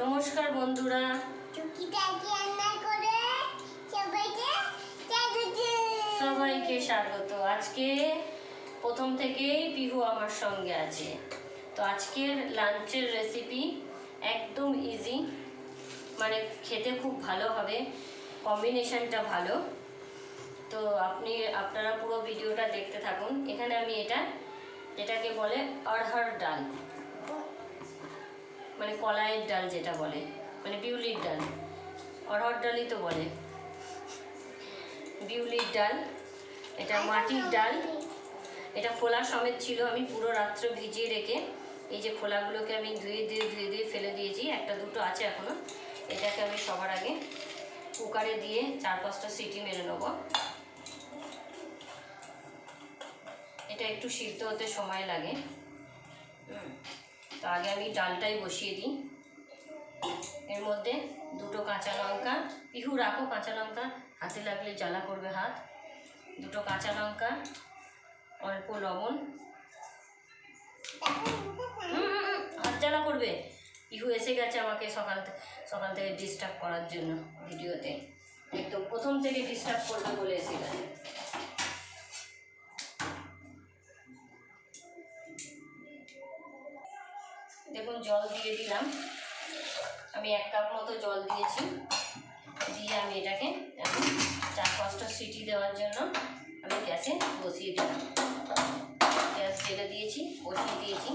নমস্কার বন্ধুরা, সবাইকে স্বাগত। আজকে প্রথম থেকেই পিহু আমার সঙ্গে আছে। তো আজকের লাঞ্চের রেসিপি একদম ইজি, মানে খেতে খুব ভালো হবে, কম্বিনেশনটা ভালো। তো আপনারা পুরো ভিডিওটা দেখতে থাকুন। এখানে আমি এটাকে বলে অড়হর ডাল, মানে কলাইয়ের ডাল যেটা বলে, মানে বিউলির ডাল। অড়হর ডালই তো বলে, বিউলির ডাল। এটা মাটির ডাল, এটা খোলা সমেত ছিল। আমি পুরো রাত্র ভিজিয়ে রেখে এই যে খোলাগুলোকে আমি ধুয়ে ফেলে দিয়েছি, একটা দুটো আছে এখনো। এটাকে আমি সবার আগে কুকারে দিয়ে 4-5টা সিটি মেরে নেব। এটা একটু সিদ্ধ হতে সময় লাগে। তো আগে আমি ডালটাই বসিয়ে দিই। এর মধ্যে 2টো কাঁচা লঙ্কা, পিহু রাখো কাঁচা লঙ্কা, হাতে লাগলে জ্বালা করবে হাত। 2টো কাঁচা লঙ্কা, অল্প লবণ। হাত জ্বালা করবে। পিহু এসে গেছে আমাকে সকাল থেকে ডিস্টার্ব করার জন্য ভিডিওতে, একদম প্রথম থেকে ডিস্টার্ব করবে বলে এসে গেছে। দেখুন জল দিয়ে দিলাম, আমি 1 কাপ মতো জল দিয়েছি। দিয়ে আমি এটাকে 4-5টা সিটি দেওয়ার জন্য আমি গ্যাসে বসিয়ে দিলাম। গ্যাস জ্বেলে দিয়েছি, বসিয়ে দিয়েছি।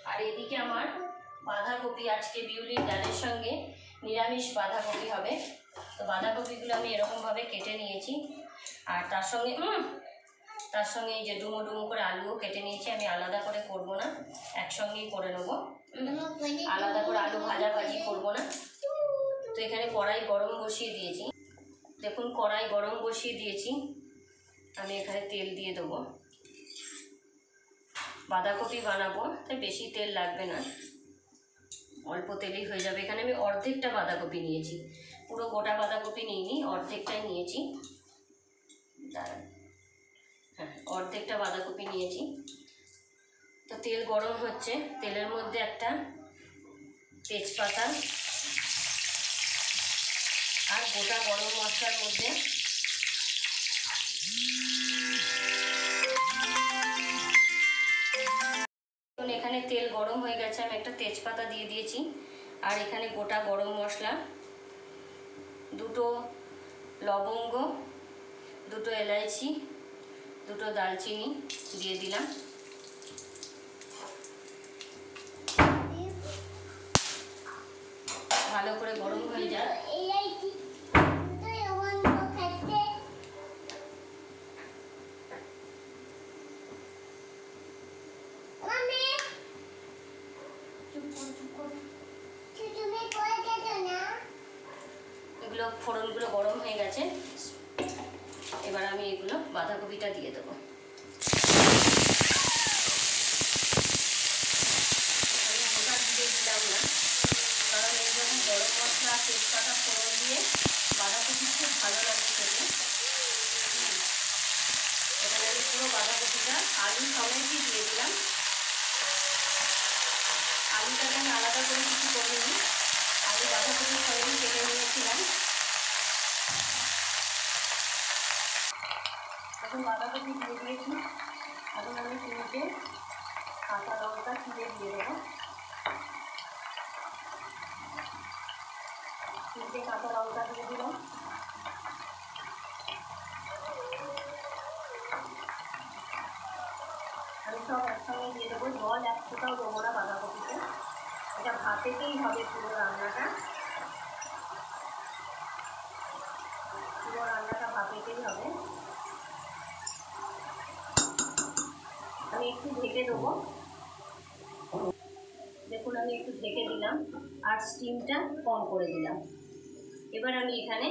আর এদিকে আমার বাঁধাকপি, আজকে বিউলির ডালের সঙ্গে নিরামিষ বাঁধাকপি হবে। তো বাঁধাকপিগুলো আমি এরকমভাবে কেটে নিয়েছি। আর তার সঙ্গে এই যে ডুমো ডুমো করে আলুও কেটে নিয়েছি। আমি আলাদা করে করব না, একসঙ্গেই করে নেব। আলাদা করে আলু ভাজাভাজি করব না। তো এখানে কড়াই গরম বসিয়ে দিয়েছি। দেখুন কড়াই গরম বসিয়ে দিয়েছি। আমি এখানে তেল দিয়ে দেবো। বাঁধাকপি বানাবো, তাই বেশি তেল লাগবে না, অল্প তেলেই হয়ে যাবে। এখানে আমি অর্ধেকটা বাঁধাকপি নিয়েছি, পুরো গোটা বাঁধাকপি নিইনি, অর্ধেকটাই নিয়েছি। হ্যাঁ, অর্ধেকটা বাঁধাকপি নিয়েছি। তো তেল গরম হচ্ছে, তেলের মধ্যে একটা তেজপাতা আর গোটা গরম মশলার মধ্যে এখানে তেল গরম হয়ে গেছে। আমি একটা তেজপাতা দিয়ে দিয়েছি। আর এখানে গোটা গরম মশলা, 2টো লবঙ্গ, 2টো এলাচি, 2টো দালচিনি দিয়ে দিলাম। ভালো করে গরম হয়ে যায়। এগুলো ফোড়নগুলো গরম হয়ে গেছে। এবার আমি এগুলো বাঁধাকপিটা দিয়ে দেবো। আমি গোটা দিয়ে দিলাম না, কারণ এইরকম গরম মশলা তেজপাতা ফোড়ন দিয়ে বাঁধাকপি খুব ভালো লাগে খেতে। এখানে আমি পুরো বাঁধাকপিটা আলু সমেতই দিয়ে দিলাম। আলুটাকে আমি আলাদা করে কিছু করিনি, আলু বাঁধাকপির সঙ্গেই কেটে নিয়েছিলাম। এখন বাঁধাকপি দিয়ে দিয়েছি। এখন আমি 3টে কাঁচা লঙ্কা চিড়ে দিয়ে দেবো। 3টে কাঁচা লঙ্কা দিয়ে দিলাম। আমি সব একসঙ্গে দিয়ে দেবো, জল 1 ফোঁটাও দেবো না বাঁধাকপিতে। এটা ভাতেতেই হবে পুরো রান্নাটা, ভাতেতেই হবে। আমি একটু ঢেকে দেবো। দেখুন আমি একটু ঢেকে দিলাম আর স্টিমটা কম করে দিলাম। এবার আমি এখানে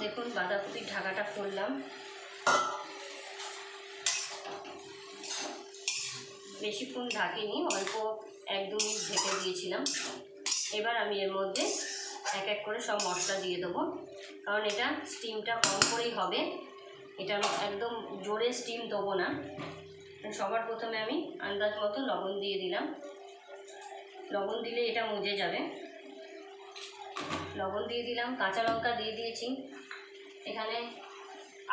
দেখুন বাঁধাকপির ঢাকাটা খুললাম। বেশিক্ষণ ঢাকিনি, অল্প 1-2 মিনিট ঢেকে দিয়েছিলাম। এবার আমি এর মধ্যে এক এক করে সব মশলা দিয়ে দেবো, কারণ এটা স্টিমটা কম করেই হবে। এটা একদম জোরে স্টিম দেবো না, সবার প্রথমে আমি আন্দাজ মতো লবণ দিয়ে দিলাম। লবণ দিলে এটা মজে যাবে। লবণ দিয়ে দিলাম, কাঁচা লঙ্কা দিয়ে দিয়েছি। এখানে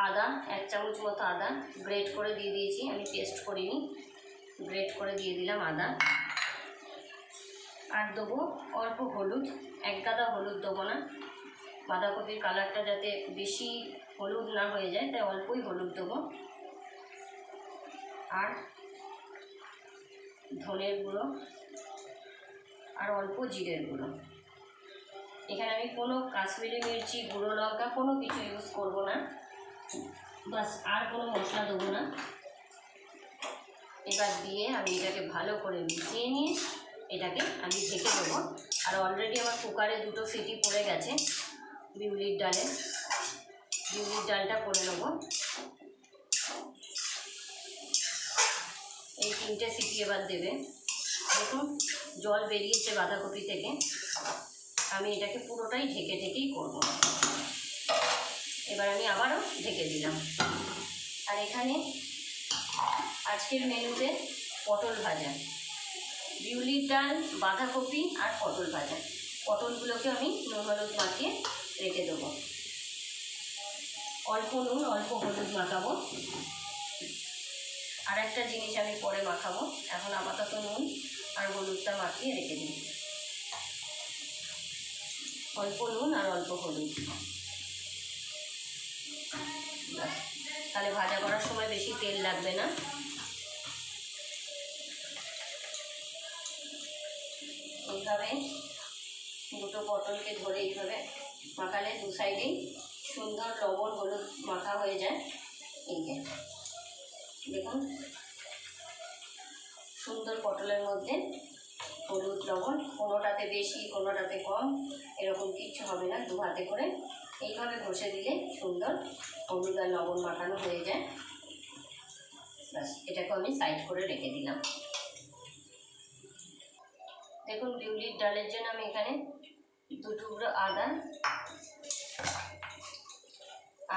আদা 1 চামচ মতো আদা গ্রেট করে দিয়ে দিয়েছি, আমি পেস্ট করিনি, গ্রেট করে দিয়ে দিলাম আদা। আর দেবো অল্প হলুদ, 1 গাদা হলুদ দেবো না, বাঁধাকপির কালারটা যাতে বেশি হলুদ না হয়ে যায়, তাই অল্পই হলুদ দেবো। আর ধনের গুঁড়ো আর অল্প জিরের গুঁড়ো। এখানে আমি কোনো কাশ্মীরি মির্চি, গুঁড়ো লঙ্কা কোনো কিছু ইউজ করব না, বাস আর কোনো মশলা দেবো না। এবার দিয়ে আমি এটাকে ভালো করে মিশিয়ে নিয়ে এটাকে আমি ঢেকে দেবো। আর অলরেডি আমার কুকারে 2টো সিটি পড়ে গেছে বিউলির ডালে। বিউলির ডালটা করে নেবো। এই 3টে সিটি এবার দেবে। দেখুন জল বেরিয়েছে বাঁধাকপি থেকে। আমি এটাকে পুরোটাই ঢেকেই করব। এবার আমি আবারও ঢেকে দিলাম। আর এখানে আজকের মেনুতে পটল ভাজা, বিউলির ডাল, বাঁধাকপি আর পটল ভাজা। পটলগুলোকে আমি নুন হলুদ মাখিয়ে রেখে দেবো। অল্প নুন অল্প হলুদ মাখাবো। আর একটা জিনিস আমি পরে মাখাবো, এখন আপাতত নুন আর হলুদটা মাখিয়ে রেখে দিই। অল্প নুন আর অল্প হলুদ, তাহলে ভাজা করার সময় বেশি তেল লাগবে না। এইভাবে 2টো পটলকে ধরে এইভাবে মাখালে 2 সাইডেই সুন্দর লবণ হলুদ মাখা হয়ে যায়। এই যে দেখুন সুন্দর পটলের মধ্যে হলুদ লবণ, কোনোটাতে বেশি কোনোটাতে কম, এরকম কিচ্ছু হবে না। 2 হাতে করে এইভাবে ঘষে দিলে সুন্দর হলুদ আর লবণ মাখানো হয়ে যায়। ব্যাস, এটাকে আমি সাইড করে রেখে দিলাম। দেখুন বিউলির ডালের জন্য আমি এখানে 2 টুকরো আদা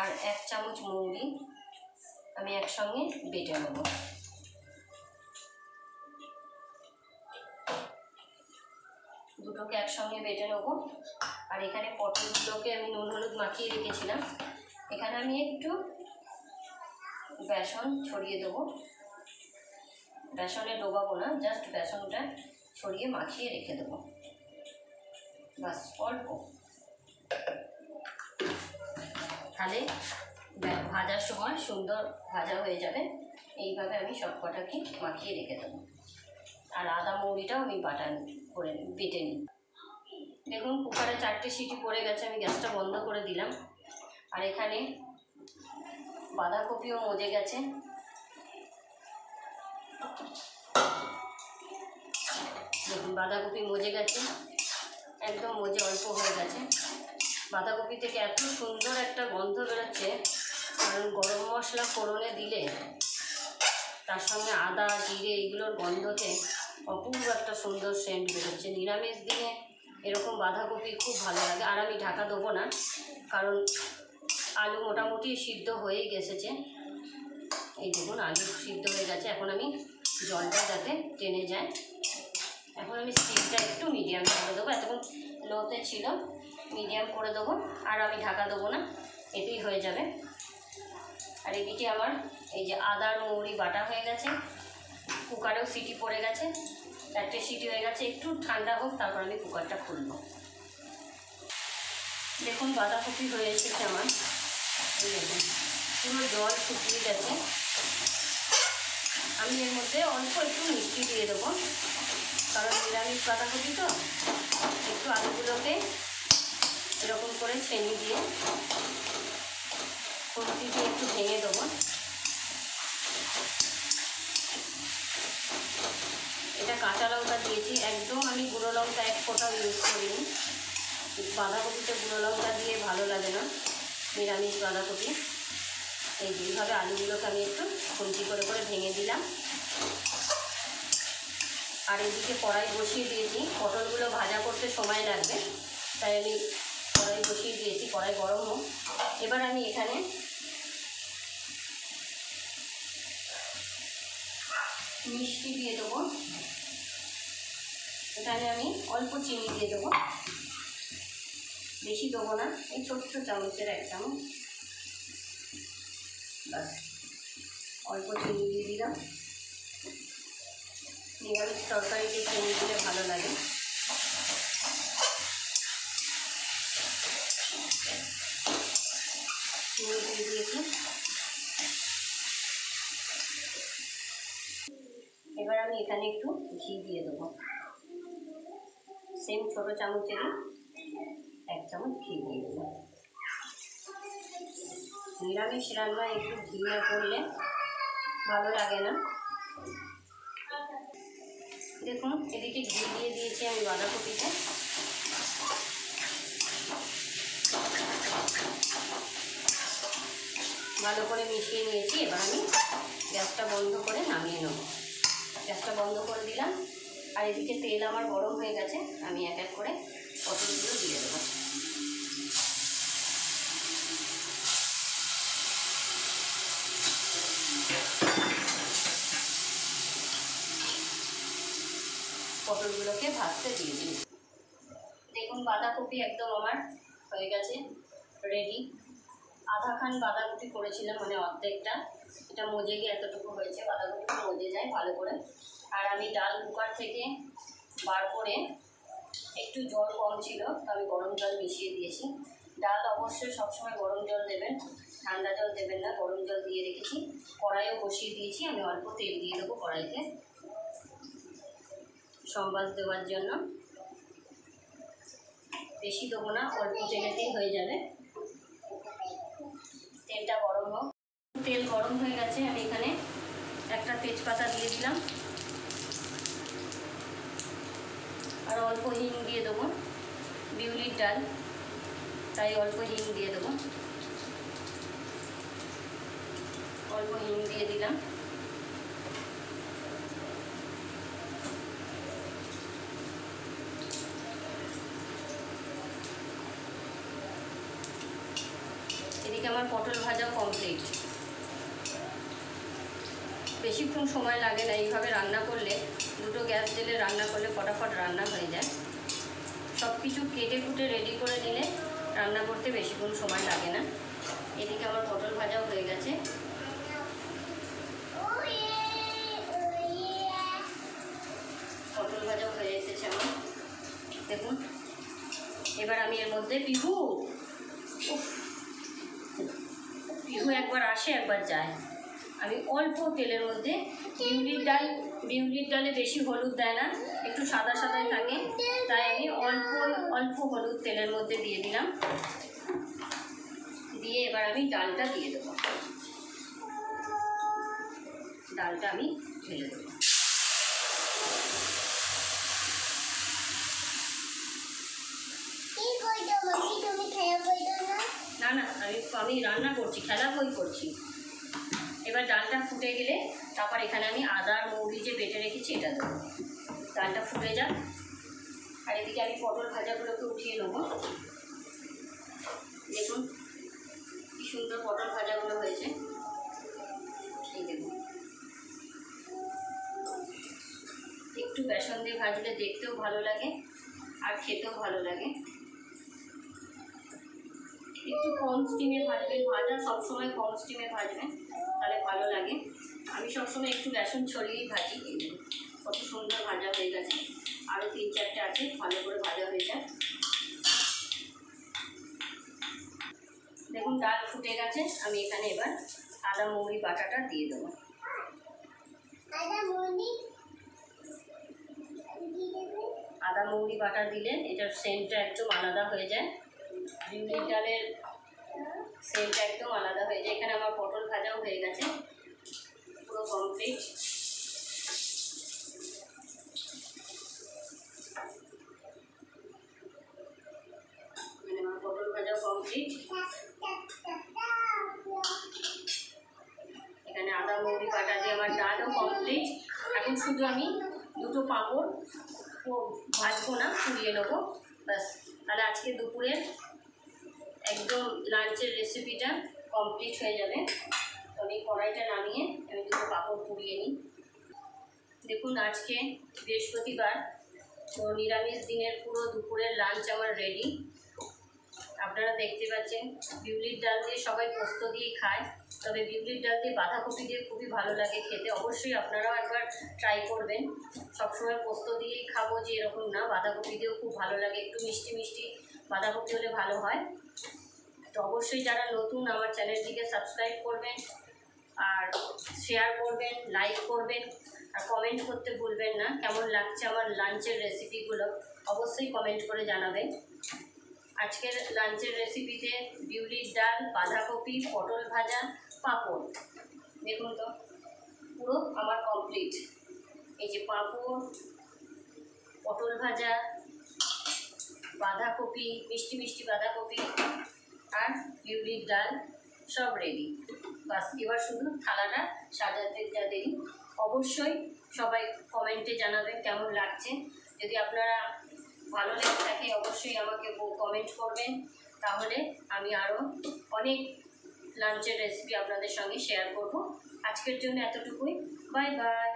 আর 1 চামচ মৌরি আমি একসঙ্গে বেটে নেব। দুটোকে একসঙ্গে বেটে নেবো। আর এখানে পটলগুলোকে আমি নুন হলুদ মাখিয়ে রেখেছিলাম, এখানে আমি একটু বেসন ছড়িয়ে দেবো। বেসনে ডোবাবো না, জাস্ট বেসনটা ছড়িয়ে মাখিয়ে রেখে দেবো, বাস অল্প। তাহলে ভাজার সময় সুন্দর ভাজা হয়ে যাবে। এইভাবে আমি সব কটাকে মাখিয়ে রেখে দেবো। আর আদা মৌরিটাও আমি বেটে নিই। দেখুন কুকারে 4টে সিটি পড়ে গেছে, আমি গ্যাসটা বন্ধ করে দিলাম। আর এখানে বাঁধাকপিও মজে গেছে। দেখুন বাঁধাকপি মজে গেছে, একদম মজে অল্প হয়ে গেছে। বাঁধাকপি থেকে এত সুন্দর একটা গন্ধ বেরোচ্ছে, কারণ গরম মশলা ফোড়নে দিলে তার সঙ্গে আদা জিরে এগুলোর গন্ধতে অপূর্ব একটা সুন্দর সেন্ট বেরোচ্ছে। নিরামিষ দিনে এরকম বাঁধাকপি খুব ভালো লাগে। আর আমি ঢাকা দেবো না, কারণ আলু মোটামুটি সিদ্ধ হয়েই গেছেছে। এই দেখুন আলু সিদ্ধ হয়ে গেছে। এখন আমি জলটা যাতে টেনে যায়, এখন আমি স্টিমটা একটু মিডিয়াম করে দেবো। এতক্ষণ লোতে ছিল, মিডিয়াম করে দেবো। আর আমি ঢাকা দেবো না, এতেই হয়ে যাবে। আর এদিকে আমার এই যে আদা আর মৌরি বাটা হয়ে গেছে, কুকারেও সিটি পড়ে গেছে, 4টে সিটি হয়ে গেছে। একটু ঠান্ডা হোক, তারপর আমি কুকারটা খুলব। দেখুন বাঁধাকপি হয়ে এসেছে আমার, এই দেখুন পুরো জল শুকিয়ে গেছে। আমি এর মধ্যে অল্প একটু মিষ্টি দিয়ে দেবো, কারণ নিরামিষ বাঁধাকপি তো। একটু আলুগুলোকে এরকম করে ছেনি দিয়ে খুন্তি দিয়ে একটু ভেঙে দেবো। এটা কাঁচা লঙ্কা দিয়েছি, একদম আমি গুঁড়ো লঙ্কা 1 ফোঁটাও ইউজ করিনি। বাঁধাকপিতে গুঁড়ো লঙ্কা দিয়ে ভালো লাগে না নিরামিষ বাঁধাকপি। এই যেভাবে আলুগুলোকে আমি একটু খুন্তি করে করে ভেঙে দিলাম। আর এদিকে কড়াই বসিয়ে দিয়েছি, পটলগুলো ভাজা করতে সময় লাগবে, তাই আমি কড়াই বসিয়ে দিয়েছি। কড়াই গরম হোক। এবার আমি এখানে মিষ্টি দিয়ে দেবো। এখানে আমি অল্প চিনি দিয়ে দেবো, বেশি দেবো না, এই ছোট্ট চামচের 1 চামচ, বাস অল্প চিনি দিয়ে দিলাম। নিরামিষ তরকারিতে চিনি দিলে ভালো লাগে। চিনি দিয়ে দিয়েছি। এবার আমি এখানে একটু ঘি দিয়ে দেবো, সেম ছোটো চামচেরই 1 চামচ ঘি দিয়ে দেবো। নিরামিষ রান্নায় একটু ঘি না করলে ভালো লাগে না। দেখুন এদিকে ঘি দিয়ে দিয়েছি আমি বাঁধাকপিতে। ভালো করে মিশিয়ে নিয়েছি। এবার আমি গ্যাসটা বন্ধ করে নামিয়ে নেব। গ্যাসটা বন্ধ করে দিলাম। আর এদিকে তেল আমার গরম হয়ে গেছে, আমি এক এক করে পটলগুলো দিয়ে দেবো। পটলগুলোকে ভাজতে দিয়ে দিই। দেখুন বাঁধাকপি একদম আমার হয়ে গেছে রেডি। আধাখান বাঁধাকপি করেছিলাম, মানে অর্ধেকটা, এটা মজে গিয়ে এতটুকু হয়েছে। বাঁধাকপিটা মজে যায় ভালো করে। আর আমি ডাল কুকার থেকে বার করে একটু জল কম ছিল, তো আমি গরম জল মিশিয়ে দিয়েছি। ডাল অবশ্যই সবসময় গরম জল দেবেন, ঠান্ডা জল দেবেন না, গরম জল দিয়ে রেখেছি। কড়াইও বসিয়ে দিয়েছি, আমি অল্প তেল দিয়ে দেবো কড়াইতে সম্বাস দেওয়ার জন্য। বেশি দেবো না, অল্প তেলেতেই হয়ে যাবে। তেলটা গরম হোক। তেল গরম হয়ে গেছে, আমি এখানে একটা তেজপাতা দিয়ে দিলাম, আর অল্প হিং দিয়ে দেবো। বিউলির ডাল, তাই অল্প হিং দিয়ে দেবো। অল্প হিং দিয়ে দিলাম। এদিকে আমার পটল ভাজাও কমপ্লিট। বেশিক্ষণ সময় লাগে না, এইভাবে রান্না করলে, দুটো গ্যাস জেলে রান্না করলে ফটাফট রান্না হয়ে যায়। সব কিছু কেটে কুটে রেডি করে দিলে রান্না করতে বেশিক্ষণ সময় লাগে না। এদিকে আমার পটল ভাজাও হয়ে গেছে। পটল ভাজাও হয়ে এসেছে আমার, দেখুন। এবার আমি এর মধ্যে পিহু একবার আসে একবার যায়। আমি অল্প তেলের মধ্যে, বিউলির ডালে বেশি হলুদ দেয় না, একটু সাদা সাদাই থাকে, তাই আমি অল্প হলুদ তেলের মধ্যে দিয়ে দিলাম। দিয়ে এবার আমি ডালটা দিয়ে দেবো। ডালটা আমি ঢেলে দেবো। না না, আমি রান্না করছি, খেলা বই করছি। এবার ডালটা ফুটে গেলে তারপর এখানে আমি আদা আর মৌরি যে বেটে রেখেছি এটা দেবো। ডালটা ফুটে যাক। আর এদিকে আমি পটল ভাজাগুলোকে উঠিয়ে নেবো। দেখুন কি সুন্দর পটল ভাজাগুলো হয়েছে। এই দেখুন, একটু বেসন দিয়ে ভাজলে দেখতেও ভালো লাগে আর খেতেও ভালো লাগে। একটু কম স্টিমে ভাজবেন, ভাজা সবসময় কম স্টিমে ভাজবেন, তাহলে ভালো লাগে। আমি সবসময় একটু বেসন ছড়িয়েই ভাজি। কত সুন্দর ভাজা হয়ে গেছে। আরও 3-4টে আছে, ভালো করে ভাজা হয়ে যায়। দেখুন ডাল ফুটে গেছে, আমি এখানে এবার আদা মৌরি বাটাটা দিয়ে দেবো। আদা মৌরি বাটা দিলে এটার সেন্টটা একদম আলাদা হয়ে যায়। বিউলির ডালের সেন্টটা একদম আলাদা হয়ে যায়। এখানে আমার পটল ভাজাও হয়ে গেছে, পুরো কমপ্লিট। আমার পটল ভাজাও কমপ্লিট। এখানে আদা মৌরি বাটা দিয়ে আমার ডালও কমপ্লিট। এখন শুধু আমি দুটো পাঁপড় ভাজবো না, পুড়িয়ে নেবো, ব্যাস। তাহলে আজকে দুপুরের একদম লাঞ্চের রেসিপিটা কমপ্লিট হয়ে যাবে। তো আমি কড়াইটা নামিয়ে আমি দুটো পাঁপড় পুড়িয়ে নিই। দেখুন আজকে বৃহস্পতিবার, তো নিরামিষ দিনের পুরো দুপুরের লাঞ্চ আমার রেডি। আপনারা দেখতে পাচ্ছেন বিউলির ডাল দিয়ে সবাই পোস্ত দিয়ে খায়, তবে বিউলির ডাল দিয়ে বাঁধাকপি দিয়ে খুবই ভালো লাগে খেতে। অবশ্যই আপনারাও একবার ট্রাই করবেন। সবসময় পোস্ত দিয়েই খাবো যে এরকম না, বাঁধাকপি দিয়েও খুব ভালো লাগে, একটু মিষ্টি মিষ্টি বাঁধাকপি হলে ভালো হয়। তো অবশ্যই যারা নতুন আমার চ্যানেলটিকে সাবস্ক্রাইব করবেন, আর শেয়ার করবেন, লাইক করবেন, আর কমেন্ট করতে ভুলবেন না। কেমন লাগছে আমার লাঞ্চের রেসিপিগুলো অবশ্যই কমেন্ট করে জানাবেন। আজকের লাঞ্চের রেসিপিতে বিউলির ডাল, বাঁধাকপি, পটল ভাজা, পাঁপড়। দেখুন তো পুরো আমার কমপ্লিট। এই যে পাঁপড়, পটল ভাজা, বাঁধাকপি, মিষ্টি মিষ্টি বাঁধাকপি আর বিউলির ডাল সব রেডি। বাস এবার শুধু থালাটা সাজাতে যা দেরি। অবশ্যই সবাই কমেন্টে জানাবেন কেমন লাগছে। যদি আপনারা ভালো লেগে থাকে অবশ্যই আমাকে কমেন্ট করবেন, তাহলে আমি আরও অনেক লাঞ্চের রেসিপি আপনাদের সঙ্গে শেয়ার করব। আজকের জন্য এতটুকুই। Bye bye.